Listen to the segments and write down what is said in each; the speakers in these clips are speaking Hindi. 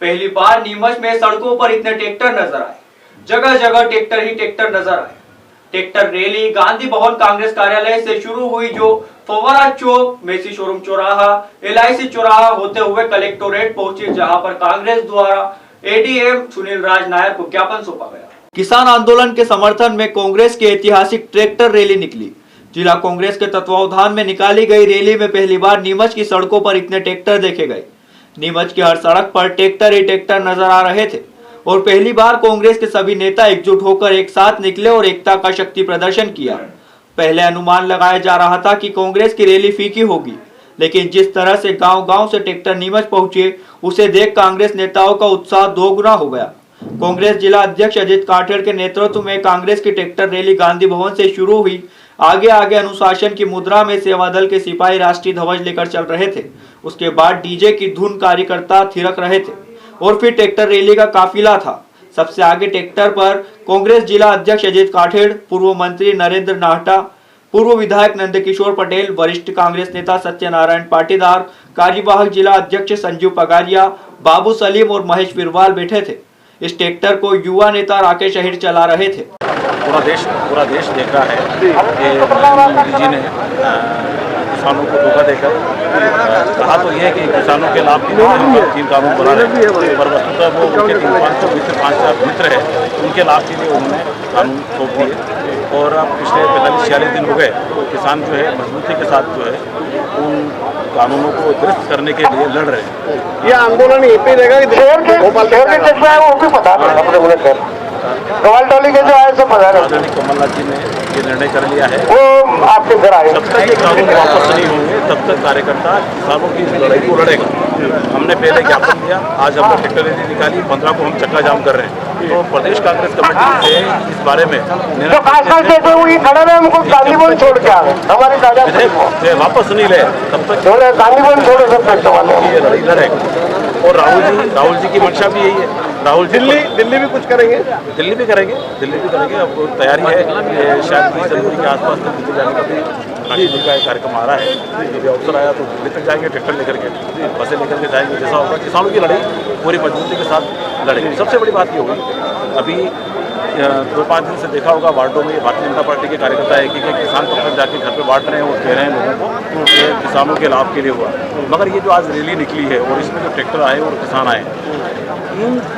पहली बार नीमच में सड़कों पर इतने ट्रैक्टर नजर आए। जगह जगह ट्रैक्टर ही ट्रैक्टर नजर आए। ट्रैक्टर रैली गांधी भवन कांग्रेस कार्यालय से शुरू हुई, जो फव्वारा चौक, मेसी शोरूम चौराहा, LIC चौराहा होते हुए कलेक्टोरेट पहुंची, जहां पर कांग्रेस द्वारा ADM सुनील राज नायर को ज्ञापन सौंपा गया। किसान आंदोलन के समर्थन में कांग्रेस की ऐतिहासिक ट्रैक्टर रैली निकली। जिला कांग्रेस के तत्वावधान में निकाली गई रैली में पहली बार नीमच की सड़कों पर इतने ट्रैक्टर देखे गए। नीमच की हर सड़क पर ट्रैक्टर ही ट्रैक्टर नजर आ रहे थे और पहली बार कांग्रेस के सभी नेता एकजुट होकर एक साथ निकले और एकता का शक्ति प्रदर्शन किया। पहले अनुमान लगाया जा रहा था कि कांग्रेस की रैली फीकी होगी, लेकिन जिस तरह से गांव-गांव से ट्रैक्टर नीमच पहुंचे, उसे देख कांग्रेस नेताओं का उत्साह दोगुना हो गया। कांग्रेस जिला अध्यक्ष अजित काठेड़ के नेतृत्व में कांग्रेस की ट्रैक्टर रैली गांधी भवन से शुरू हुई। आगे आगे अनुशासन की मुद्रा में सेवा दल के सिपाही राष्ट्रीय ध्वज लेकर चल रहे थे। उसके बाद डीजे की धुन कार्यकर्ता थिरक रहे थे और फिर ट्रैक्टर रैली का काफिला था। सबसे आगे ट्रैक्टर पर कांग्रेस जिला अध्यक्ष अजित काठेड़, पूर्व मंत्री नरेंद्र नाहटा, पूर्व विधायक नंदकिशोर पटेल, वरिष्ठ कांग्रेस नेता सत्यनारायण पाटीदार, कार्यवाहक जिला अध्यक्ष संजीव पगारिया, बाबू सलीम और महेश बिरवाल बैठे थे। इस ट्रैक्टर को युवा नेता राकेश अहिर चला रहे थे। पूरा देश देख रहा है कि मोदी जी ने किसानों को धोखा देकर कहा तो यह है कि किसानों के लाभ के लिए 3 कानून बना रहे हैं, पर वस्तुतः वो उनके 500 मित्र है, उनके लाभ के लिए उन्होंने कानून थोप दिए। और अब पिछले 45-46 दिन हो गए, किसान जो है मजबूती के साथ जो है उन कानूनों को दुरुस्त करने के लिए लड़ रहे हैं। ये आंदोलन ये पे रहेगा कि टोली के जो है कमलनाथ जी ने ये निर्णय कर लिया है, वो आपके घर आए। जब तक ये कानून वापस नहीं होंगे तब तक कार्यकर्ता किसानों की लड़ाई को लड़ेगा। हमने पहले ज्ञापन दिया, आज हमने ट्रैक्टर रैली निकाली, 15 को हम चक्का जाम कर रहे हैं। तो प्रदेश कांग्रेस कमेटी से इस बारे में छोड़ के हमारे वापस नहीं ले तब तक गांधी छोड़ सकते ये लड़ाई लड़ेगा। और राहुल जी की मंशा भी यही है। राहुल दिल्ली भी कुछ करेंगे, दिल्ली भी करेंगे। अब तैयारी है, शायद 20 जनवरी के आसपास तक दिल्ली जाने का भी काशी जी का एक कार्यक्रम आ रहा है। यदि अवसर आया तो दिल्ली तक जाएंगे, ट्रैक्टर लेकर के, बसें लेकर के जाएंगे। जैसा होगा किसानों की लड़ाई पूरी मजबूती के साथ लड़ेंगे। सबसे बड़ी बात ये होगी, अभी 2-5 दिन से देखा होगा वार्डों में भारतीय जनता पार्टी के कार्यकर्ता है कि किसान पत्र जाके घर पे बांट रहे हैं और कह रहे हैं लोगों को कि किसानों के लाभ के लिए हुआ। मगर ये जो आज रैली निकली है और इसमें जो ट्रैक्टर आए और किसान आए,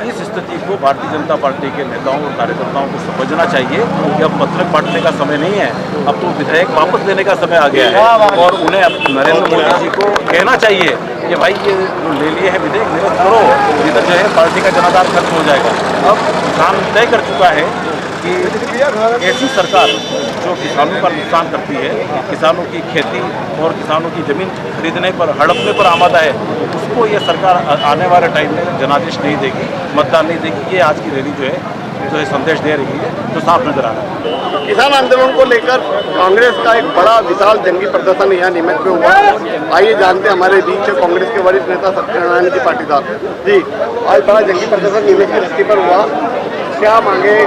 इस स्थिति को भारतीय जनता पार्टी के नेताओं और कार्यकर्ताओं को समझना चाहिए कि अब पत्रक बांटने का समय नहीं है, अब तो विधेयक वापस देने का समय आ गया है। और उन्हें अब नरेंद्र मोदी जी को कहना चाहिए कि भाई ये जो ले लिए हैं विधेयक निरस्त करो, इधर जो है पार्टी का जनाधार खत्म हो जाएगा। अब किसान तय कर चुका है कि ऐसी सरकार जो किसानों का नुकसान करती है, किसानों की खेती और किसानों की ज़मीन खरीदने पर, हड़पने पर आमादा है, उसको ये सरकार आने वाले टाइम में जनादेश नहीं देगी, मतदान नहीं देगी। ये आज की रैली जो है संदेश दे रही है, जो साफ नजर आ रहा है। किसान आंदोलन को लेकर कांग्रेस का एक बड़ा विशाल जंगी प्रदर्शन यहाँ नीमच में हुआ। आइए जानते हैं हमारे बीच कांग्रेस के वरिष्ठ नेता सत्यनारायण जी पाटीदार जी, आज बड़ा जंगी प्रदर्शन नीमच की धरती पर हुआ, क्या मांगे?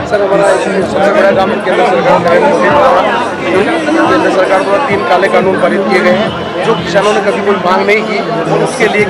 सर, हमारा सबसे बड़ा काम केंद्र सरकार नरेंद्र मोदी द्वारा केंद्र सरकार द्वारा 3 काले कानून पारित किए गए हैं, जो किसानों ने कभी कोई मांग नहीं की। और उसके लिए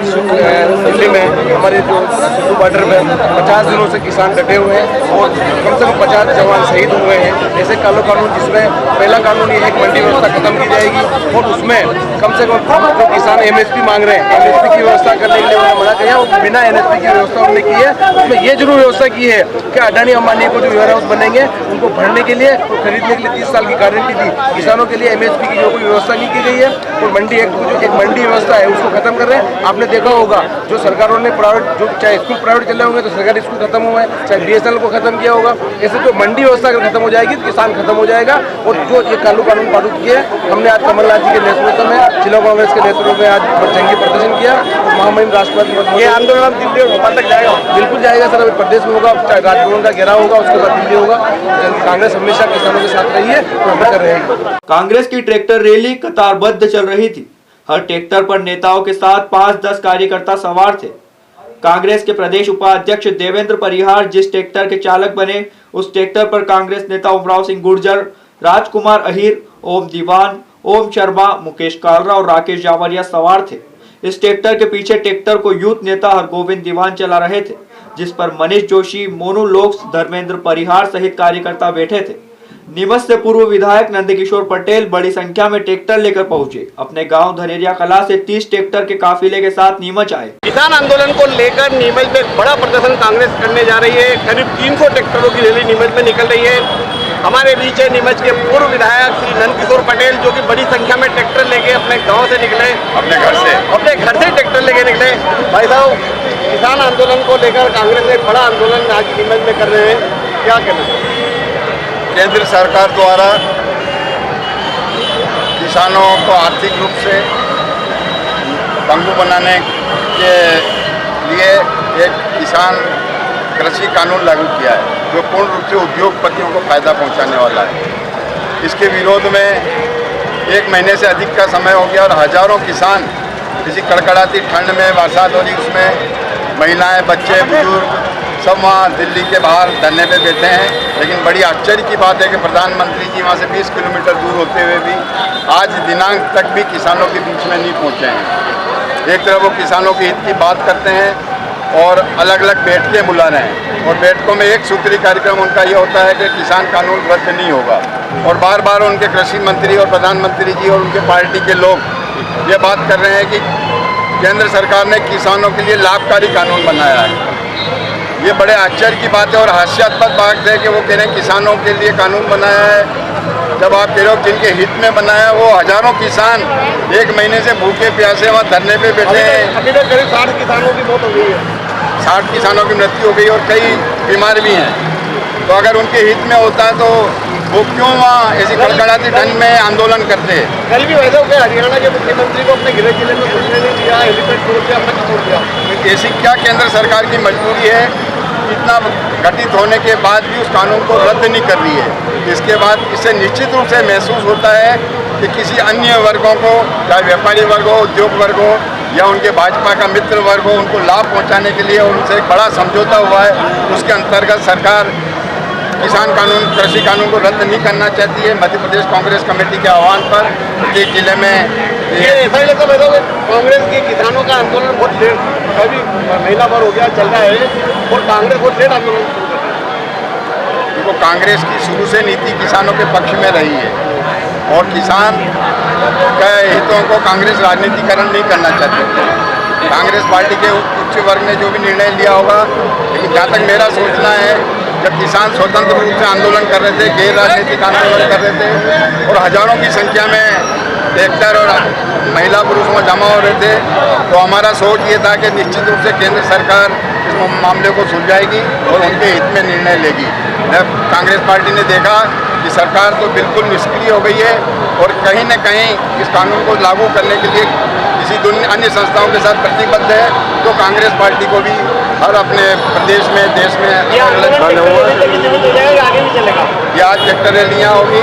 दिल्ली में हमारे जो सिद्धू बॉर्डर में 50 दिनों से किसान डटे हुए हैं और कम से कम 50 जवान शहीद हुए हैं। ऐसे काले कानून, जिसमें पहला कानून ये है कि मंडी व्यवस्था खत्म की जाएगी और उसमें कम से कम जो किसान MSP मांग रहे हैं, MSP की व्यवस्था करने के लिए उन्होंने मना किया और बिना NSP की व्यवस्था उन्होंने की है। उसमें ये जरूर व्यवस्था की है कि अडानी अंबानी को जो वेयर हाउस बनेंगे उनको भरने के लिए और खरीदने के लिए 30 साल की गारंटी दी। किसानों के लिए MSP की जो कोई व्यवस्था नहीं की गई है और मंडी एक्ट जो एक मंडी व्यवस्था है उसको खत्म कर रहे हैं। आपने देखा होगा जो सरकारों ने प्राइवेट, जो चाहे स्कूल प्राइवेट चले होंगे तो सरकारी स्कूल खत्म हुआ है, चाहे BSNL को खत्म किया होगा। ऐसे जो मंडी व्यवस्था अगर खत्म हो जाएगी तो किसान खत्म हो जाएगा। और जो ये कानून पारित किए, हमने आज कमलनाथ जी के नेतृत्व में, जिला कांग्रेस के नेतृत्व में आज जंगी प्रदर्शन किया। महामहिम राष्ट्रपति ये आंदोलन दिल्ली और भोपाल तक जाएगा, बिल्कुल जाएगा सर। अभी प्रदेश में होगा, चाहे राजभवन का घेराव होगा, उसके बाद दिल्ली होगा। कांग्रेस हमेशा किसानों के साथ रही है और हमेशा रहेगी। कांग्रेस की ट्रैक्टर रैली कतारबद्ध चल रही थी। हर ट्रैक्टर पर नेताओं के साथ 5-10 कार्यकर्ता सवार थे। कांग्रेस के प्रदेश उपाध्यक्ष देवेंद्र परिहार जिस ट्रैक्टर के चालक बने, उस ट्रैक्टर पर कांग्रेस नेता उमराव सिंह गुर्जर, राजकुमार अहिर, ओम दीवान, ओम शर्मा, मुकेश कालरा और राकेश जावरिया सवार थे। इस ट्रैक्टर के पीछे ट्रैक्टर को यूथ नेता हरगोविंद दीवान चला रहे थे, जिस पर मनीष जोशी, मोनू लोक्स, धर्मेंद्र परिहार सहित कार्यकर्ता बैठे थे। नीमच से पूर्व विधायक नंदकिशोर पटेल बड़ी संख्या में ट्रैक्टर लेकर पहुंचे। अपने गांव धनेरिया कला से 30 ट्रैक्टर के काफिले के साथ नीमच आए। किसान आंदोलन को लेकर नीमच में एक बड़ा प्रदर्शन कांग्रेस करने जा रही है। करीब 300 ट्रैक्टरों की रैली नीमच में निकल रही है। हमारे बीच है नीमच के पूर्व विधायक श्री नंदकिशोर पटेल, जो कि बड़ी संख्या में ट्रैक्टर लेके अपने गांव से निकले, अपने घर से ट्रैक्टर लेके निकले। भाई साहब, किसान आंदोलन को लेकर कांग्रेस एक बड़ा आंदोलन आज नीमच में कर रहे हैं, क्या कहना है? केंद्र सरकार द्वारा किसानों को आर्थिक रूप से पंगु बनाने के लिए एक किसान कृषि कानून लागू किया है, जो पूर्ण रूप से उद्योगपतियों को फायदा पहुंचाने वाला है। इसके विरोध में 1 महीने से अधिक का समय हो गया और हजारों किसान किसी कड़कड़ाती ठंड में बरसात हो रही, उसमें महिलाएं, बच्चे, बुजुर्ग सब वहाँ दिल्ली के बाहर धरने पे बैठे हैं। लेकिन बड़ी आश्चर्य की बात है कि प्रधानमंत्री जी वहाँ से 20 किलोमीटर दूर होते हुए भी आज दिनांक तक भी किसानों के बीच में नहीं पहुँचे हैं। एक तरफ वो किसानों के हित की बात करते हैं और अलग अलग बैठकें बुला रहे हैं, और बैठकों में एक सूत्री कार्यक्रम उनका ये होता है कि किसान कानून रद्द नहीं होगा। और बार बार उनके कृषि मंत्री और प्रधानमंत्री जी और उनके पार्टी के लोग ये बात कर रहे हैं कि केंद्र सरकार ने किसानों के लिए लाभकारी कानून बनाया है। ये बड़े आश्चर्य की बात है और हास्यास्पद बात है कि वो कह रहे हैं किसानों के लिए कानून बनाया है, जब आप कह रहे हो जिनके हित में बनाया है। वो हजारों किसान 1 महीने से भूखे प्यासे वहाँ धरने पे बैठे हैं। अभी तक करीब 60 किसानों की मौत हो गई है। 60 किसानों की मृत्यु हो गई और कई बीमार भी हैं। तो अगर उनके हित में होता है तो वो क्यों वहाँ ऐसी कड़कड़ाती ठंड में आंदोलन करते हैं? कल भी वैसे हो गया, हरियाणा के मुख्यमंत्री को अपने गृह जिले में घुसने नहीं दिया, हेलीपैड छोड़ दिया, अपना छोड़ दिया। ऐसी क्या केंद्र सरकार की मजबूरी है, इतना घटित होने के बाद भी उस कानून को रद्द नहीं कर रही है? इसके बाद इससे निश्चित रूप से महसूस होता है कि किसी अन्य वर्गों को, चाहे व्यापारी वर्ग हो, उद्योग वर्ग हो या उनके भाजपा का मित्र वर्ग हो, उनको लाभ पहुंचाने के लिए उनसे एक बड़ा समझौता हुआ है। उसके अंतर्गत सरकार किसान कानून, कृषि कानून को रद्द नहीं करना चाहती है। मध्य प्रदेश कांग्रेस कमेटी के आह्वान पर प्रत्येक जिले में ऐसा ही लगता है कांग्रेस के किसानों का आंदोलन बहुत लेट, अभी महीना भर हो गया चल रहा है और कांग्रेस बहुत लेट आंदोलन शुरू कर रही है। देखो, कांग्रेस की शुरू से नीति किसानों के पक्ष में रही है और किसान के हितों को कांग्रेस राजनीतिकरण नहीं करना चाहती। कांग्रेस पार्टी के उच्च वर्ग ने जो भी निर्णय लिया होगा, लेकिन जहाँ तक मेरा सोचना है, जब किसान स्वतंत्र रूप से आंदोलन कर रहे थे, गैर राजनीतिक आंदोलन कर रहे थे और हजारों की संख्या में ट्रैक्टर और महिला पुरुष में जमा हो रहे थे, तो हमारा सोच ये था कि निश्चित रूप से केंद्र सरकार इस मामले को सुलझाएगी और उनके हित में निर्णय लेगी। कांग्रेस पार्टी ने देखा कि सरकार तो बिल्कुल निष्क्रिय हो गई है और कहीं न कहीं इस कानून को लागू करने के लिए किसी अन्य संस्थाओं के साथ प्रतिबद्ध है, तो कांग्रेस पार्टी को भी हर अपने प्रदेश में, देश में ये आज ट्रैक्टर रैलियाँ होगी।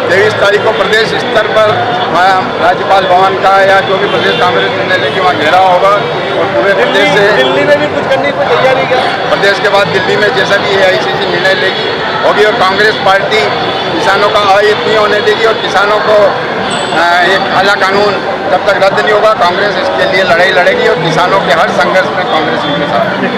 23 तारीख को प्रदेश स्तर पर राज्यपाल भवन का या जो भी प्रदेश कांग्रेस निर्णय लेके वहाँ घेराव होगा और पूरे प्रदेश से दिल्ली में भी कुछ करने की तैयारी क्या? प्रदेश के बाद दिल्ली में जैसा भी AICC निर्णय लेगी होगी और कांग्रेस पार्टी किसानों का अहित नहीं होने देगी और किसानों को एक काला कानून जब तक रद्द नहीं होगा, कांग्रेस इसके लिए लड़ाई लड़ेगी और किसानों के हर संघर्ष में कांग्रेस उनके साथ है।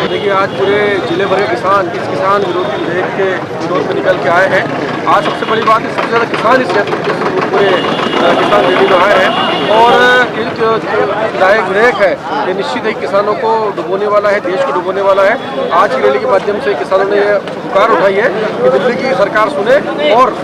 देखिए, आज पूरे जिले भर के किसान इस किसान विरोधी विधेयक के विरोध में निकल के आए हैं। आज सबसे बड़ी बात है, सबसे ज़्यादा किसान इस पूरे किसान रैली में आए हैं और ये जो विधेयक है ये निश्चित ही किसानों को डुबोने वाला है, देश को डुबोने वाला है। आज की रैली के माध्यम से किसानों ने पुकार उठाई है कि दिल्ली की सरकार सुने और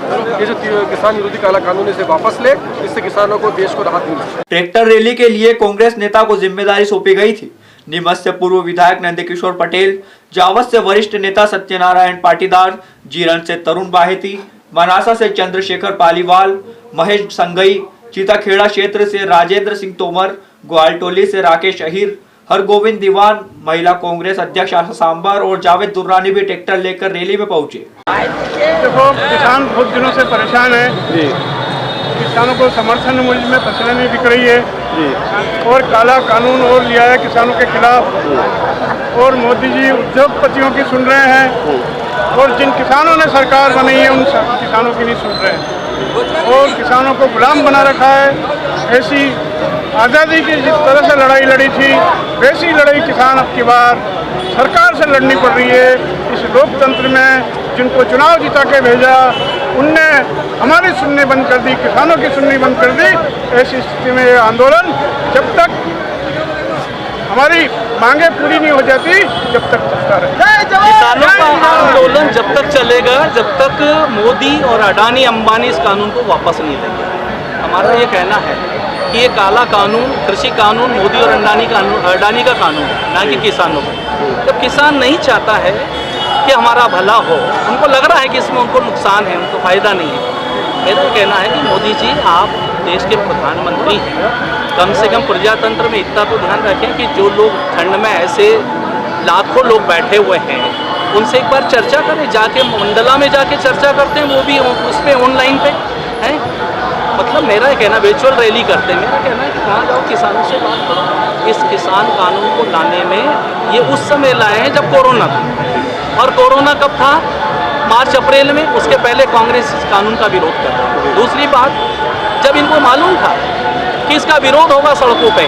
ये जो किसान विरोधी काला कानून इसे वापस ले, इससे किसानों को, देश को राहत मिले। ट्रैक्टर रैली के लिए कांग्रेस नेता को जिम्मेदारी सौंपी गई थी। नीमच से पूर्व विधायक नंदकिशोर पटेल, जावत से वरिष्ठ नेता सत्यनारायण पाटीदार, जीरण से तरुण बाहेती, मनासा से चंद्रशेखर पालीवाल, महेश संगई, चीताखेड़ा क्षेत्र से राजेंद्र सिंह तोमर, ग्वालटोली से राकेश अहिर, हरगोविंद दीवान, महिला कांग्रेस अध्यक्ष आशा सांबर और जावेद दुर्रानी भी ट्रैक्टर लेकर रैली में पहुंचे। देखो, किसान बहुत दिनों से परेशान है। किसानों को समर्थन मूल्य में फसलें नहीं बिक रही है और काला कानून और लिया है किसानों के खिलाफ और मोदी जी उद्योगपतियों की सुन रहे हैं और जिन किसानों ने सरकार बनाई है उन किसानों की नहीं सुन रहे हैं और किसानों को गुलाम बना रखा है। ऐसी आज़ादी की जिस तरह से लड़ाई लड़ी थी वैसी लड़ाई किसान अब की बार सरकार से लड़नी पड़ रही है। इस लोकतंत्र में जिनको चुनाव जिता के भेजा उनने हमारी सुननी बंद कर दी, किसानों की सुननी बंद कर दी। ऐसी स्थिति में ये आंदोलन जब तक हमारी मांगे पूरी नहीं हो जाती जब तक चलता रहे। किसानों का आंदोलन जब तक चलेगा जब तक मोदी और अडानी अंबानी इस कानून को वापस नहीं देंगे। हमारा ये कहना है कि ये काला कानून, कृषि कानून मोदी और अडानी का कानून है, ना कि किसानों का। जब किसान नहीं चाहता है कि हमारा भला हो, उनको लग रहा है कि इसमें उनको नुकसान है, उनको फ़ायदा नहीं है। मेरा कहना है कि मोदी जी आप देश के प्रधानमंत्री हैं, कम से कम प्रजातंत्र में इतना तो ध्यान रखें कि जो लोग ठंड में ऐसे लाखों लोग बैठे हुए हैं उनसे एक बार चर्चा करें, जाके मंडला में जाके चर्चा करते हैं, वो भी उसमें ऑनलाइन पे हैं। मतलब मेरा कहना वर्चुअल रैली करते हैं। मेरा कहना है कि कहाँ जाओ किसानों से बात करो। इस किसान कानून को लाने में ये उस समय लाए हैं जब कोरोना था, और कोरोना कब था? मार्च अप्रैल में। उसके पहले कांग्रेस इस कानून का विरोध कर रहा था। दूसरी बात, जब इनको मालूम था कि इसका विरोध होगा सड़कों पे,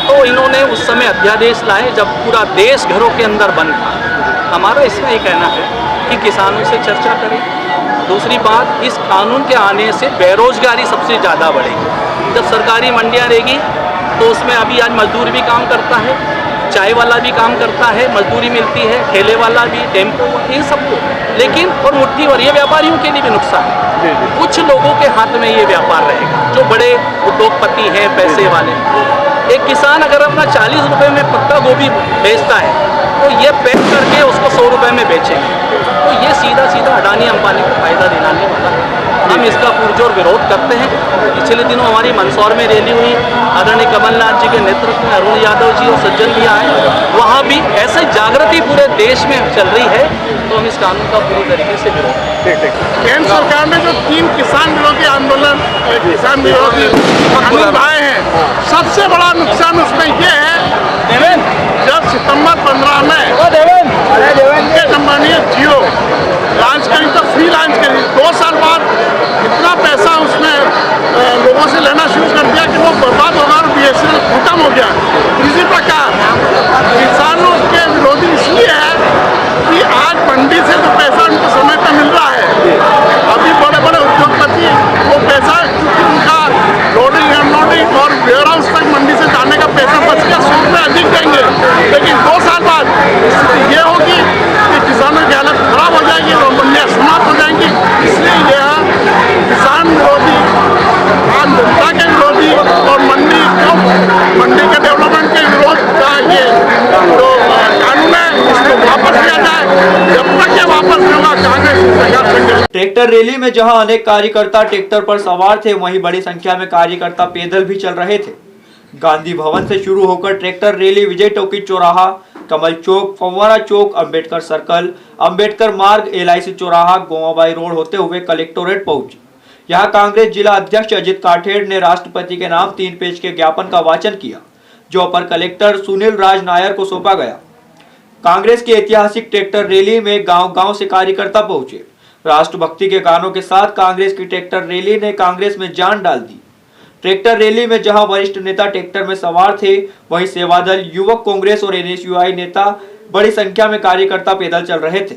तो इन्होंने उस समय अध्यादेश लाए जब पूरा देश घरों के अंदर बंद था। हमारा इसमें ये कहना है कि किसानों से चर्चा करें। दूसरी बात, इस कानून के आने से बेरोजगारी सबसे ज़्यादा बढ़ेगी। जब सरकारी मंडियाँ रहेगी तो उसमें अभी आज मजदूर भी काम करता है, चाय वाला भी काम करता है, मजदूरी मिलती है, ठेले वाला भी, टेम्पो, इन सबको। लेकिन और मुट्ठी भर ये व्यापारियों के लिए भी नुकसान है। कुछ लोगों के हाथ में ये व्यापार रहेगा जो बड़े उद्योगपति हैं, पैसे वाले। एक किसान अगर अपना 40 रुपये में पत्ता गोभी बेचता है तो ये पैक करके उसको 100 रुपये में बेचेंगे, तो ये सीधा सीधा अडानी अंबानी को फायदा दिलाने वाला है। हम इसका पुरजोर विरोध करते हैं। पिछले दिनों हमारी मंदसौर में रैली हुई, आदरणीय कमलनाथ जी के नेतृत्व में अरुण यादव जी और सज्जन भी आए, वहाँ भी ऐसे जागृति पूरे देश में चल रही है। तो हम इस कानून का पूरी तरीके से विरोध करते हैं। केंद्र सरकार ने जो 3 किसान विरोधी आंदोलन, किसान विरोधी कानून लाए हैं, सबसे बड़ा नुकसान उसमें ये है जब सितंबर 15 में उनके कंपनी जियो लॉन्च करी तो फ्री लॉन्च करी, 2 साल बाद इतना पैसा उसमें लोगों से लेना शुरू कर दिया कि वो बर्बाद हो गया और BSNL खत्म हो गया। इसी प्रकार किसानों के विरोधी इसलिए है कि आज मंडी से जो पैसा उनको समय पर मिल रहा है, अभी बड़े बड़े उद्योगपति वो पैसा उनका लोडिंग अनलोडिंग और वेयर हाउस तक मंडी से जाने का पैसा बच गया, 100 रुपये अधिक देंगे। लेकिन 2 साल बाद स्थिति ये होगी कि किसानों की हालत खराब हो जाएगी और मंडियाँ समाप्त हो जाएंगी। इसलिए यह किसान विरोधी, आम जनता के विरोधी और मंडी के डेवलपमेंट के विरोध का ये जो कानून है इसको वापस लिया जाए। जब तक ये वापस नहीं होगा कांग्रेस सरकार संघर्ष। ट्रैक्टर रैली में जहां अनेक कार्यकर्ता ट्रैक्टर पर सवार थे, वहीं बड़ी संख्या में कार्यकर्ता पैदल भी चल रहे थे। गांधी भवन से शुरू होकर ट्रैक्टर रैली विजय टोकी चौराहा, कमल चौक, फव्वारा चौक, अंबेडकर सर्कल, अंबेडकर मार्ग, LIC चौराहा, गोवाबाई रोड होते हुए कलेक्टोरेट पहुंची। यहां कांग्रेस जिला अध्यक्ष अजित काठेड़ ने राष्ट्रपति के नाम 3 पेज के ज्ञापन का वाचन किया, जो अपर कलेक्टर सुनील राज नायर को सौंपा गया। कांग्रेस की ऐतिहासिक ट्रैक्टर रैली में गांव-गांव से कार्यकर्ता पहुंचे। राष्ट्रभक्ति के गानों के साथ कांग्रेस की ट्रैक्टर रैली ने कांग्रेस में जान डाल दी। ट्रैक्टर रैली में जहां वरिष्ठ नेता ट्रैक्टर में सवार थे, वहीं सेवादल, युवक कांग्रेस और NSUI नेता बड़ी संख्या में कार्यकर्ता पैदल चल रहे थे।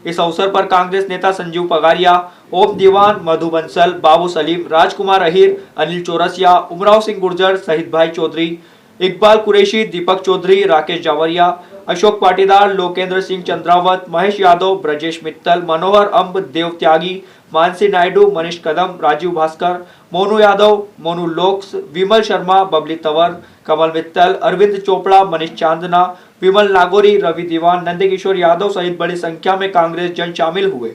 इस अवसर पर कांग्रेस नेता संजीव पगारिया, ओम दीवान, मधु बंसल, बाबू सलीम, राजकुमार अहिर, अनिल चौरसिया, उमराव सिंह गुर्जर, शहीद भाई चौधरी, इकबाल कुरैशी, दीपक चौधरी, राकेश जावरिया, अशोक पाटीदार, लोकेंद्र सिंह चंद्रावत, महेश यादव, ब्रजेश मित्तल, मनोहर अंब, देव त्यागी, मानसी नायडू, मनीष कदम, राजीव भास्कर, मोनू यादव, मोनू लोक्स, विमल शर्मा, बबली तंवर, कमल मित्तल, अरविंद चोपड़ा, मनीष चांदना, विमल नागौरी, रवि दीवान, नंदकिशोर यादव सहित बड़ी संख्या में कांग्रेस जन शामिल हुए।